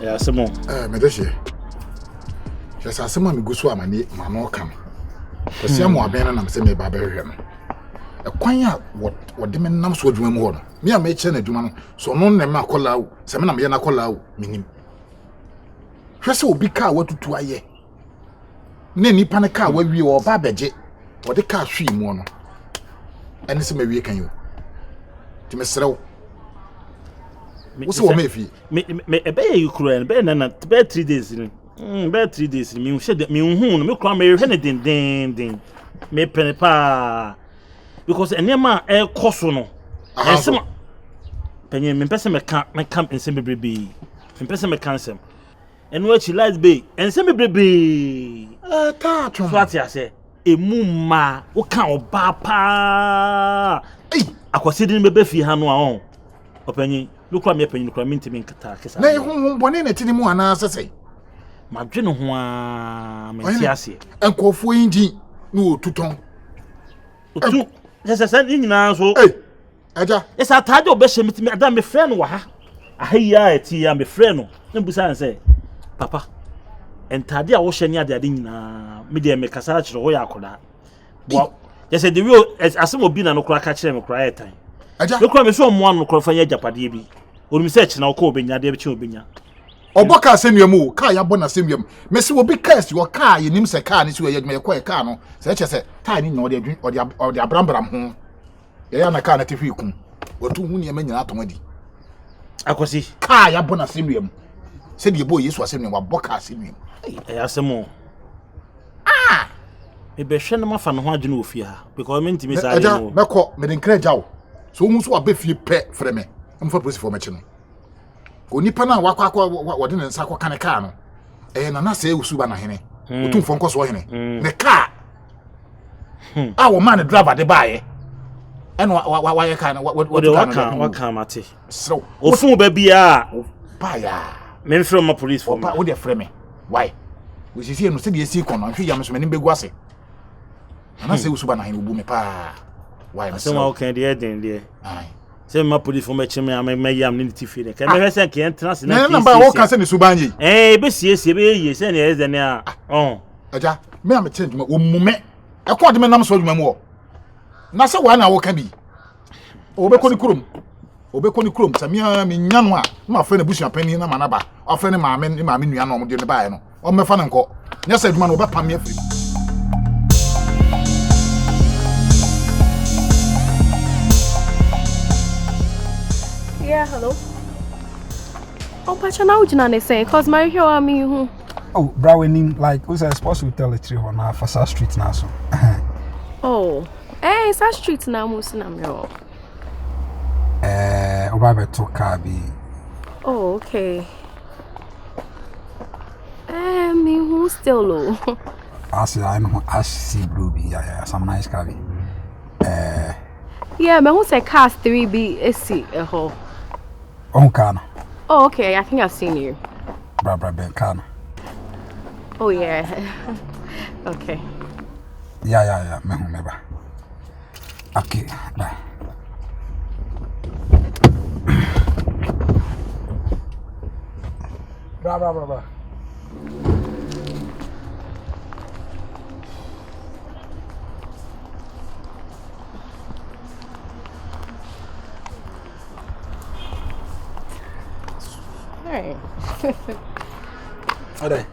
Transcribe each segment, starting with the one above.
Yeah, some more. Medeshi. Just as someone goes to Amani, Mano come. The same one, Ben, and I'm saying, Barbarian. A quiet what the men numbs would remember. Me, I made China Duman, so none of my call out, Samana Yana call out, meaning. First, will be car what to a year. Nenny Panica, where we were Babaje, or the car she mono. And this may be can you. To Mr. What's what maybe? Me a bear you cry, bear and bear 3 days. Bear 3 days. Me said me who me cry me anything ding. Me penny pa. Because a nema air cosono. And some penny me person me camp in some baby. Me person me cancel. And what she lies be and some baby. Touch what I say. E mumma o kan oba pa. Hey, akwasidi me be fi ha no a on. Opanyi look at me penny look at me ntimi nkata kesa. Na hu bone na tini mu ana sese. Madwe no ho a me ti ase. Enkofo indi no tuton. Otu sese nyina so. Hey. Aja. Esa atade obehye mitimi ada me frɛ no wa ha. Ahia eti ya me frɛ no. Nembusa nse. Papa. Entade a wo hye ne ade nyina me de me kasa kyerɛ wo ya akoda. Wow. Just the real asem obi na no kura ka kyerɛ me kura etan. Aja. Me kura me so mo anu kura fa nya japade bi. Onu se kyerɛ na wo ka obenya de be kyerɛ obenya. Oboka asemiamu ka ya bona asemiam. Me se obi cast your car yenim se car ni so ye me kwa car no. Se che se tie ni no de abrambram ho. Ye ya na car na tefi ku. Otu hu ne ma nyina atomadi. Akosi Car ya bona asemiam. Se de bo Yesu asemiam wa boka asemiam. Asemo. Ah! Me be hwe no mafa no ho adwene ofie ha because me ntimi sa Aja meko me de nkra jawo. So hu so wa be fie pe frɛ me. Mfa police for me chi no. Onipa na wakwa wode ne nsa kwaka ne car no na na se usuba na hene otumfo nko so hene ne car wo man driver de baaye wa ye car na waka mate so ofun ba bia baaya me mfrɛ ma police for me wo de frɛ me why we see no se de esi kono hwe ya me so me begu ase na se usuba na hene obu me pa why me so ma kan de den de ai se ma police for me chime am yam ni tifi ne ka me hwese ke entrance na na ba wo ka se ni subanyi be siesie be ye se ne eze ne a aja me am change ma omume e ko de me nam so dwuma mu o na se wa na wo ka bi obekọ ni kurom sa me nya no a ma fa na busu apani na manaba afa ne maame nua no mo de ne baaye no o me fa ne nko nya se dwuma no ba pam me afiri. Yeah, hello. Oh, but you know what say, cause my here are me who. Oh, Browning, like who's supposed to tell the tree on our Fasa Street now, so. Oh, hey, it's a street now, Musinam. Obabe to Kabi. Oh, okay. Me who still low. I know, I see Blue, yeah, some nice Kabi. Yeah, me who say cast 3B is see a hole. Oh, Kana. Oh, okay, I think I've seen you. Barbara Ben Kana. Oh, yeah. Okay. Yeah, me remember. Okay, bye. Bra. Hey. Ode.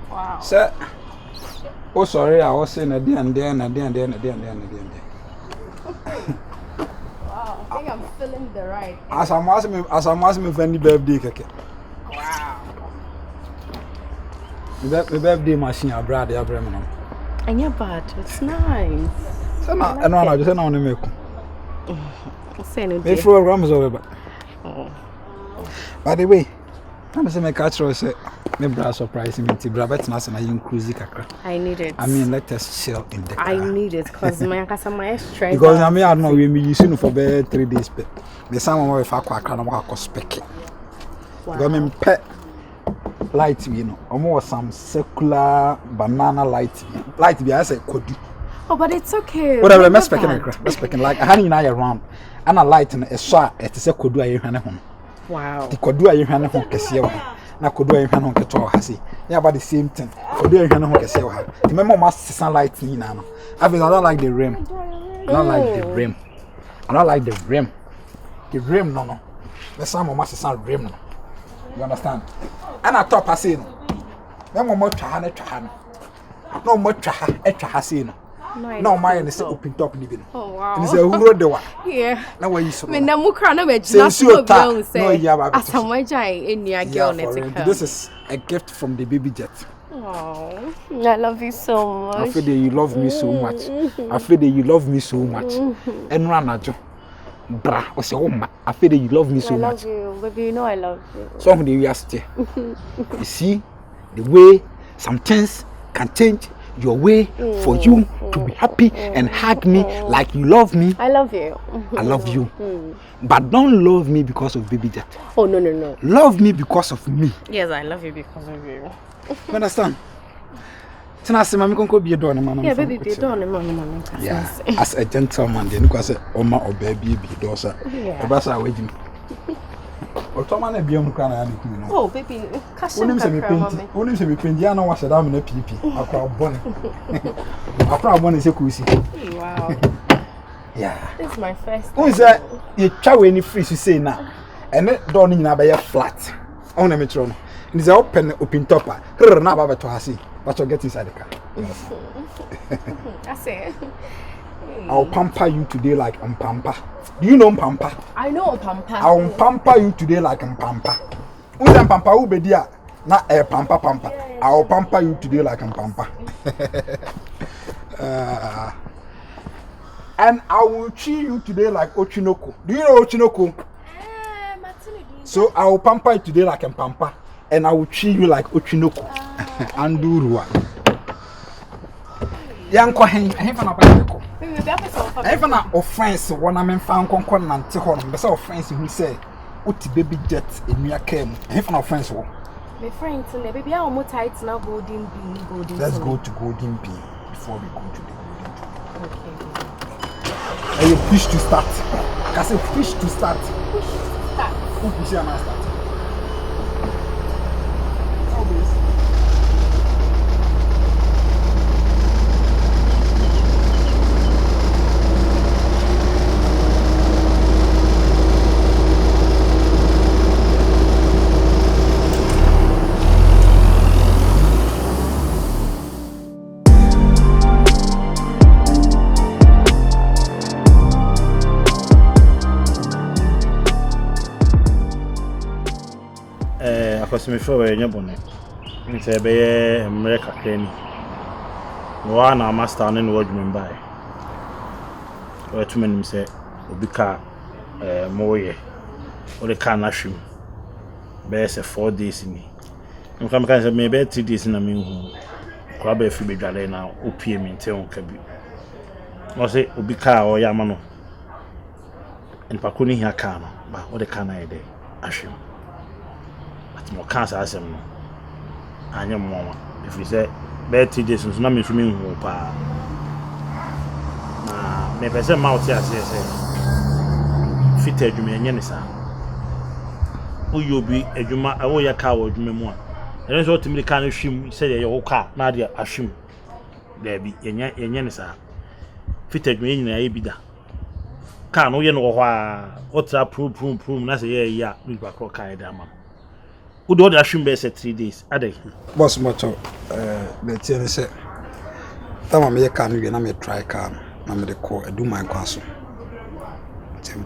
Wow. Sir. Oh, sorry, I was saying a day. Wow, I think I'm feeling the right. As I'm asking me for any birthday cake. Wow. The birthday machine, I brought the Abraham. And yeah, but it's nice. So now, I just don't make. Say no. Me programs over. Oh. By the way, I'm saying my culture say me bra surprising me. Bra bet na say na yin cruisy kakra. I need it. I mean, let us chill in the car. I need it because my stress. Because I mean, I don't know we using for 3 days. But the same way if I kwakra na wako spec. Because me pet light, you know, almost some circular banana light. Light be I say kodu. Oh, but it's okay. Whatever, I'm speaking like I had in around. And a light and a shot at the kodu I hane home. Wow. The kodu a yehwa ne ho kese wa. Na kodu a yehwa ne ho keto ha si. Yeah, about the same thing. Kodu a yehwa ne ho kese wa. The memo must sun light ni na no. I don't like the rim. I don't like the rim. I don't like the rim. The rim no. The some must sun rim no. You understand? And I top I no. Memo mo twa ha na twa ha no. No mo twa ha etwa ha si no. No my and say open top ni bi no. Oh wow. It's a huro de wa. Yeah. Na why you so. Me na mu kra na me gina so bi on say. Asamajai enia girl net. This is a gift from the baby jet. Oh, I love you so much. I feel that you love me so much. I feel that you love me so much. And Ranajo, bra, I say, I feel that you love me so much. I love you, baby. You know I love you. Some day we are still. You see, the way some things can change your way for you to be happy and hug me like you love me. I love you. I love you. But don't love me because of baby jet. Oh, no. Love me because of me. Yes, I love you because of you. You understand? Tenase mami konko be door man. Yeah, baby, be door man. Yeah, as a gentleman, then because Oma or baby be door sir. Yeah. Basa waiting. Otoma na bi omkra na ne kunu no. Oh, baby, cash Wonim se me penti. Wonim se me penti ana wa sheda me na pipi. Akwa bone. Akwa bone se kusi. Wow. Yeah. This is my first. Who say you twa we ni free so say na. Ene door ni nyina be flat. On na me tro no. It is open topper. Na baba to hasi. But you get inside the car. I say. I'll pamper you today like I'm pamper. Do you know pamper? I know pamper. I'll pamper you today like I'm pamper. Who's a pamper? Who be there? Not a pamper. I'll pamper you today like I'm pamper. And I will chew you today like Ochinoko. Do you know Ochinoko? So I will pamper you today like I'm pamper. And I will treat you like Ochinoko and Durua. Yanko hen, na ba ko. Na offense one am fan konkon nante ho no. Be say offense who say uti baby jet enua kam. Na offense wo. My friend say baby how mo tight na golden bean. Let's go to golden bean before we go to the golden bean. Okay. And you push to start. Can say push to start. Push to start. Who push your man start? Because me feel very nyabone. Nse be America krani. No na master ne no adwuma bae. O tuma nim se obi ka moye. O de ka na hwim. Be se 4 days ni. Nka me kan se me be 3 days na me hu. Kwa be fi bedwale na opie me nte on ka bi. No se obi ka o ya ma no. Npa ko ni hia ka no. Ba o de ka na ide ahwim. Mo cancer asem no anya mmoa if you say be 3 days so na me fumi hu pa na me pese mouth ya say fit adwuma enye ne sa uyo bi adwuma awo ya ka wo adwuma mu a ene so timiri ka na hwim say ye wo ka na de ahwim da bi enye ne sa fit adwuma enye na ye bi da ka no ye no ho a o tra prum na say ye ya bi ba ko ka da ma. Who do that shouldn't be 3 days? Are they? Boss Moto, the say, Tama me can be na me try can, na me the call, I do my counsel.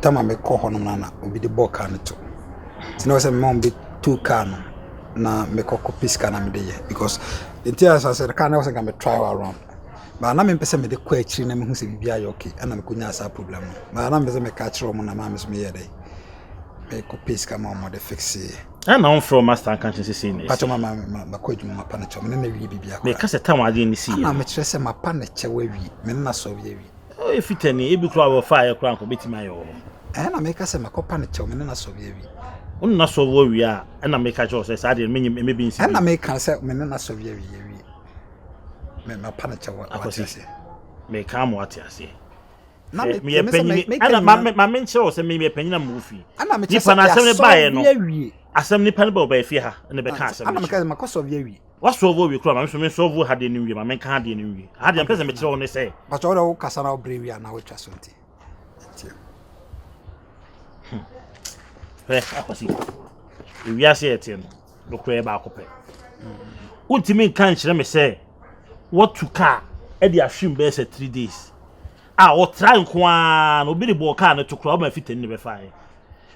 Tama me call Honana, will be the book can it. No, say, mom be 2 can, na me call copies can am there because the tears I said, I can't also come try around. But I'm not person me the question, and who say be okay, and I'm going to have a problem. But I'm going to catch room on a mam's me a day. Make copies come on the fix it. I know from master conscience saying But my coach, my panacho, and then we be a because a time I didn't see. I'm a stress my panacho wavy, men not so wavy. Oh, if it any, every crowd of fire crank will beat my own. And I make us a panacho, men not so wavy. Only not so where we are, and I make a choice as I didn't mean maybe. And I make us set men not so wavy. My panacho, what I say. May come what I say. me penny ana ma menche o se me penny na mufi ana me nipa na asem ne bae no asem nipa ne ba ba fie ha ne be ka asem ana me ka ma koso via wi waso wi kura ma so me so vo ha de ni wi ma men ka de ni wi ha de pese me kire o ne se but o kasa na obrewi ana wo twa so nti akwasi wi ase ete no do kura ba akopɛ untimi kan kyerɛ me sɛ what to car e dey ahwim be say 3 days o try nko a no bi de bo car no to kura o ma fita ni be faaye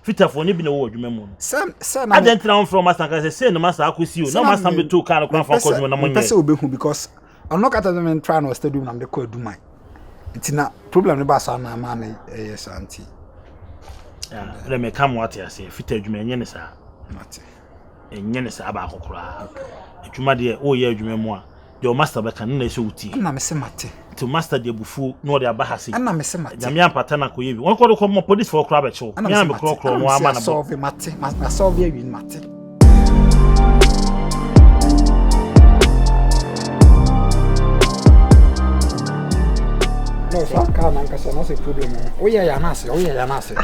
fita fo ni bi na wo adwuma mu sɛ na adentra on from master kan say no master akosi o no master be to car no kura fa ko adwuma na mo nye pese obehu because I'm not kata them try no stadium na me ko aduma nti na problem ne ba sa na ma na yes auntie let me come what you say fita adwuma enye ne sa mate enye ne sa ba akokora adwuma de o ye adwuma mu a de o master be kan na ɛsɛ uti na me se mate to master de bufu no de abahase na me se mate nyame ampata na ko yebi won ko ko mo police for kra be chew nya me kro no ama na solve mate ma solve awi mate no so ka na nkasa no se problem o ye ya na ase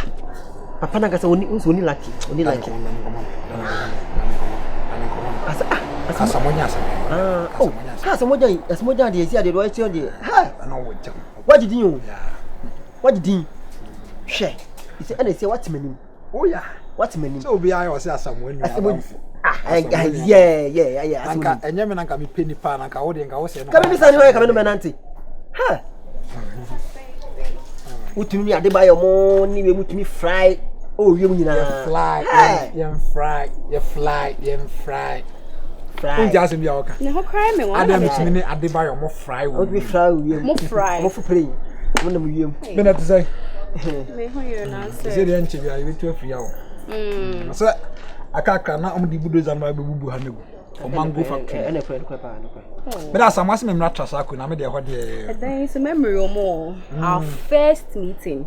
papa na nkasa oni lucky asa monya asa monya de esi ade do echi de ha na wo jam wajidin o wajidin hwe isi ana esi watmanim o ya watmanim so obi ayo se asa monya yeah anka enye me nanka me peni pa nanka wo de nka wo se no ka me bisa ni ho ka me no menante ha utumi ade ba yo mo ni we mutumi fry o wie mu nyina you fly unja se bia oka ne ho cry me wa adam timi ne ade ba yo mo fry wo we fry wie mo fry mo fry mo na mu wie mu me na to say me ho yo na say se de nche bia you to afia wo so akaka na om di budoza na bebubu ha nego o mango factory ene kwa pa no kwa me da samase me mra trasa ko na me de ho de then so memory o mo our first meeting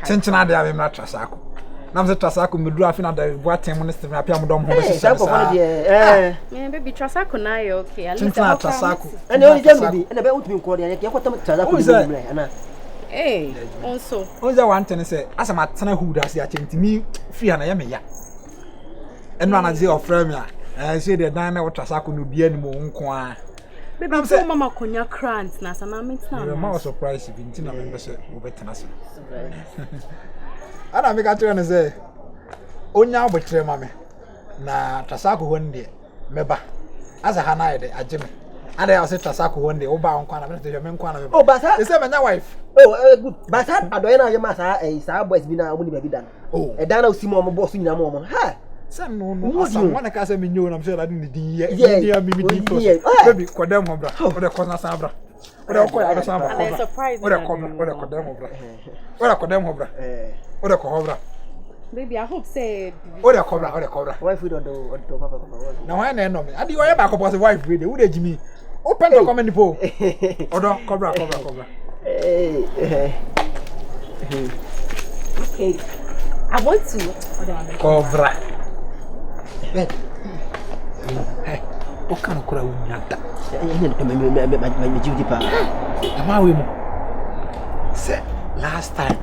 chenchena de ave mra trasa ko na me trasa ko me duru afi na da boatem mo ne se me apia mo dom ho be sisa me baby trasa ko na yo okay at least trasa ko ene o jam bi ene be utumi ko de ya kwatam trasa ko bi ana also onza one ten say asama tena hood ase a chentimi free na ya me ya eno anaze ofra me a say de dan na trasa ko no bia ni mo nko a baby so mama konya crant na sana mentina na ma surprise bi ntina me be say wo betena so ana me ka tell na say onya abotre ma me na trasa ko honde meba asa ha na ide agime ada ya say trasa ko honde wo ba nko na me te me nko na me oh basa e say menya wife oh good basa adoye na yema sa sa boys bi na omuni baby dan oh e dan na osimo mo boss nyina mo ha say no asa wana ka say me nyo na me say la ni din ye mi di post baby kodem ho bra o de kosa sa bra o de ko ya do sa bra o de kodem ho bra o de kodem ho bra o de ko ho bra baby I hope say o de cobra wife we do papa na why na no me adi o ye ba ko boss wife we dey wo dey jimi open the comment po odo cobra okay I want to cobra hey o kan kura unyata me judi pa ama we mo say last time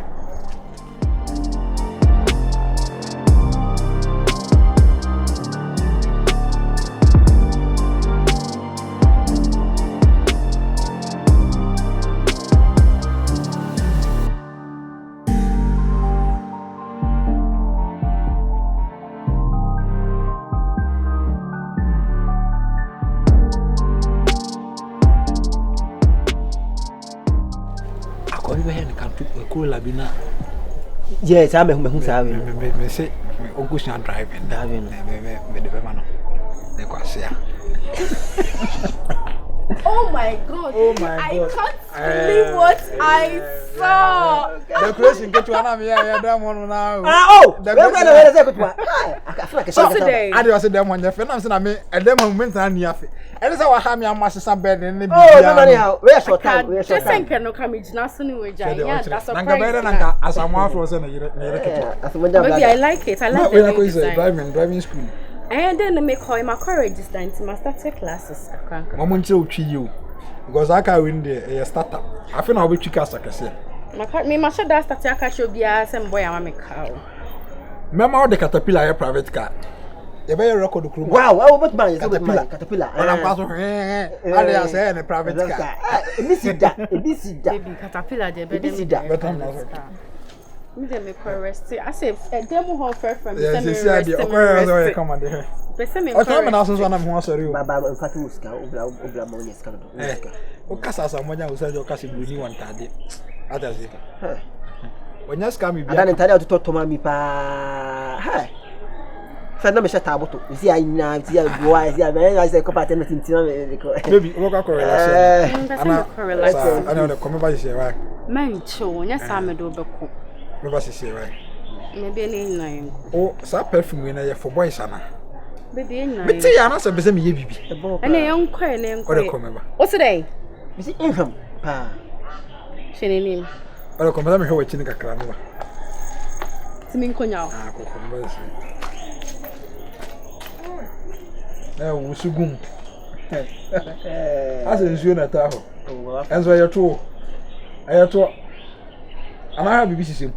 labina yes I me say me say ogusia driving me de be ma no de kwasia oh my god I can't believe what I saw the question get to ana me ya dem no now oh the question na say kutwa I feel like today I dey say dem on yefe na say na me e dem moment na ni afi e dey say wa ha me amasesa bed ne bi oh no no we short time just think no come na so ni we ja yeah that's surprise nanga asamu afro say na yire maybe I like it we say driving school and then me call my register into my starter classes mama nche otwi you because aka win the startup afi na obetwi ka sakase Me ma should start to catch you bia some boy am make cow. Mema o de caterpillar private car. You better record the Wow, I will buy caterpillar. I'm pass I say a private car. This Baby caterpillar dey better me. Me dey make rest. I say demo ho fair from yes, me yes, rest. come on there. Pese me. O time na so na mo sorry o. Baba mfatu uska obla mo yes kan do. O kasa sa mo nya o say o kasa bu ni wan tade. Ata se. Onya scam bi. Ada ntade o to ma mi pa. Hai. Fa na me shata aboto. Isi ai na, isi ai boa, isi ai me say ko pattern tintina me ko. Baby, o ka correlation. Ana na come ba se wa. Man cho, nya sa me do beko. Me ba se wa. Me be ni nine. O sa perfume na ye for boys ana. Baby nine. Me ti ya na se be se me ye bibi. Ene yon kwa ne O de come ba. What's today? Isi infam pa. Shene nim. O de come ba me hwe chi ni kakra no ba. Timi nkonya. Ah, ko come ba se. Usugum. As in Zuna Taho. And so you're true. I had to. And I have BBC.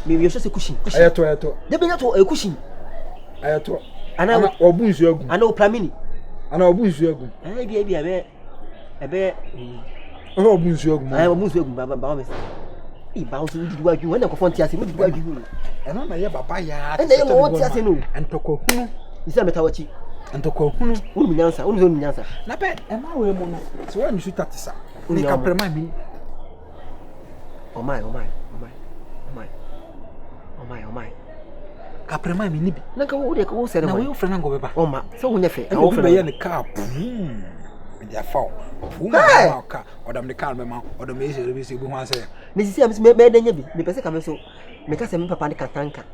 Maybe you're just a cushion. I had to. They bring out a cushion. I had to. And I or booze your I know Plamini. And I'll booze your good. Maybe a bear. Oh, booze your good. I have a moose with Baba. He bounds to do what you want to confront us with what you. And I'm a yabaya. And they want us and Toko. Is a metawachi. And Toko. Unyansa, unyansa. Napet, and I will mono. So when you shoot at this, we can remind me. Oh my. Caprema mi nibi. Naka wo de ko se na we friend go beba. Oh ma, so wo nyefe. I will be in the car. Me dia fall. Uma car. Or them the car me ma. Or the me say we say we wan say. Me sisi am me de nya bi. Me pese ka me so. Me ka se me papa ne katanka.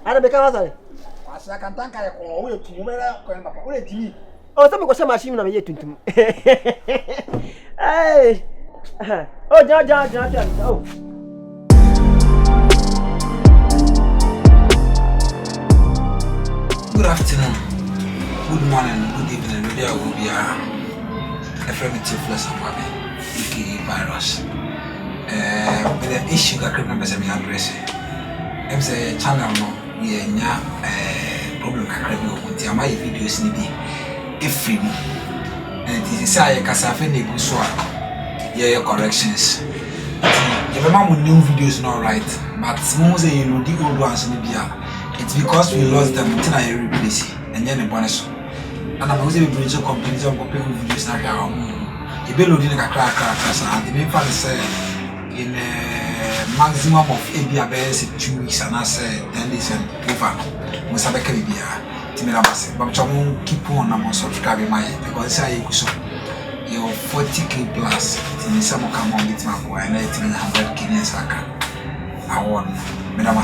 Ana me ka wa sare. Asa katanka ye ko we tu me na ko papa. O le timi. Oh, so me ko se machine na me ye tuntum. Hey. Oh, ja. Oh. Good afternoon, good morning, good evening. Maybe I will be a affirmative plus about aka virus. With the issue that remember me address. I'm say channel no nya problem kakra bi o nti ama videos ni bi efri mu. And it is say kasa fe na egu so a corrections. You remember new videos not right, but more say you know the old ones ni bia. It's because we lost them until I replace and then the bonus. And I'm always able to complain on videos now. You be loading a crack and the main part is in a maximum of ABS 2 weeks and I say 10 days and over. Most of the Caribbean. Timmy but you keep on subscribing my because I so your 40k plus in some come on with my boy and 100k I won. Madam